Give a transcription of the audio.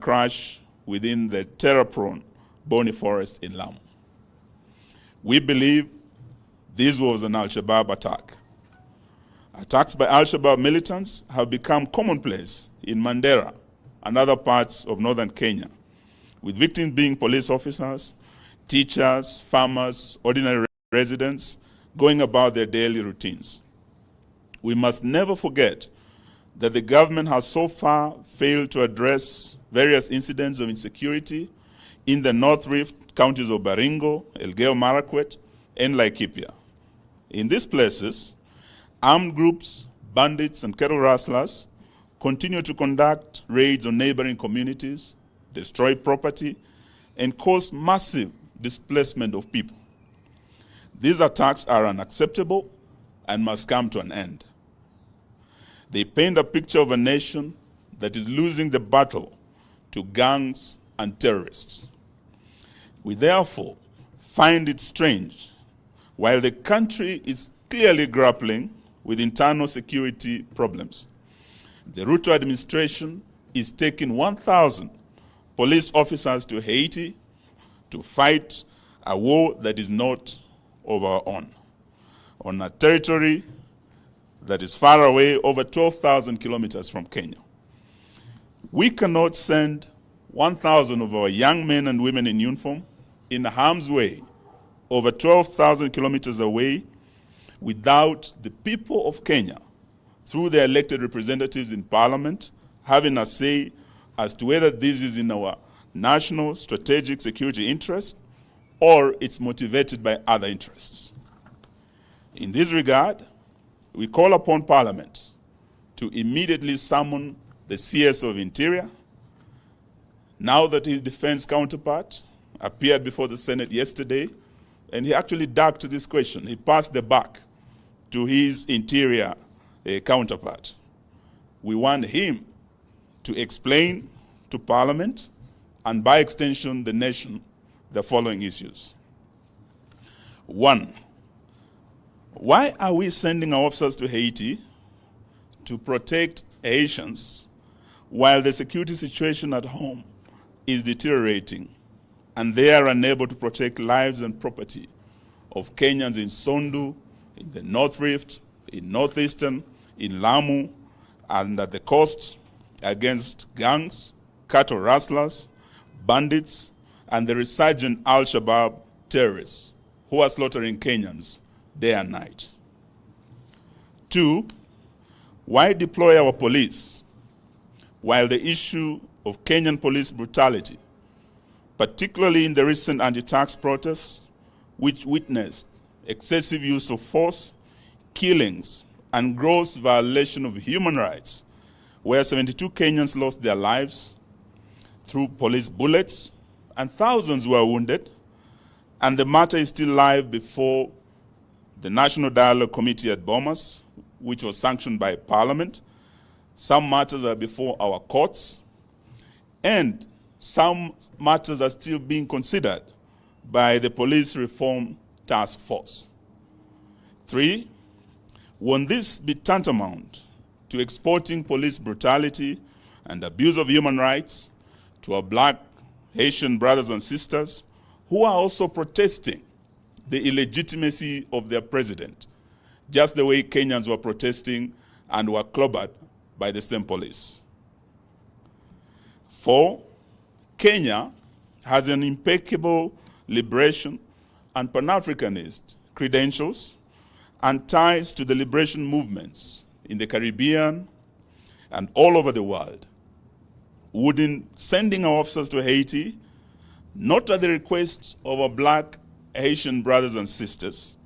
crash within the terror-prone Boni Forest in Lamu. We believe this was an Al-Shabaab attack. Attacks by Al-Shabaab militants have become commonplace in Mandera and other parts of northern Kenya, with victims being police officers, teachers, farmers, ordinary residents going about their daily routines. We must never forget that the government has so far failed to address various incidents of insecurity in the North Rift counties of Baringo, Elgeyo Marakwet, and Laikipia. In these places, armed groups, bandits, and cattle rustlers continue to conduct raids on neighboring communities, destroy property, and cause massive displacement of people. These attacks are unacceptable and must come to an end. They paint a picture of a nation that is losing the battle to gangs and terrorists. We therefore find it strange, while the country is clearly grappling with internal security problems, the Ruto administration is taking 1,000 police officers to Haiti to fight a war that is not of our own, on a territory that is far away, over 12,000 kilometers from Kenya. We cannot send 1,000 of our young men and women in uniform in harm's way over 12,000 kilometers away without the people of Kenya, through their elected representatives in parliament, having a say as to whether this is in our national strategic security interest or it's motivated by other interests. In this regard, we call upon Parliament to immediately summon the CS of Interior, now that his defense counterpart appeared before the Senate yesterday, and he actually ducked this question. He passed the buck to his Interior counterpart. We want him to explain to Parliament, and by extension the nation, the following issues. 1, why are we sending our officers to Haiti to protect Haitians while the security situation at home is deteriorating and they are unable to protect lives and property of Kenyans in Sondu, in the North Rift, in Northeastern, in Lamu, and at the coast against gangs, cattle rustlers, bandits, and the resurgent Al-Shabaab terrorists who are slaughtering Kenyans day and night? 2, why deploy our police while the issue of Kenyan police brutality, particularly in the recent anti-tax protests, which witnessed excessive use of force, killings, and gross violation of human rights, where 72 Kenyans lost their lives through police bullets, and thousands were wounded, and the matter is still live before the National Dialogue Committee at Bomas, which was sanctioned by Parliament. Some matters are before our courts, and some matters are still being considered by the Police Reform Task Force. 3, won't this be tantamount to exporting police brutality and abuse of human rights to our black Haitian brothers and sisters who are also protesting the illegitimacy of their president, just the way Kenyans were protesting and were clobbered by the same police? 4, Kenya has an impeccable liberation and Pan-Africanist credentials and ties to the liberation movements in the Caribbean and all over the world. Wouldn't sending our officers to Haiti, not at the request of our black Haitian brothers and sisters,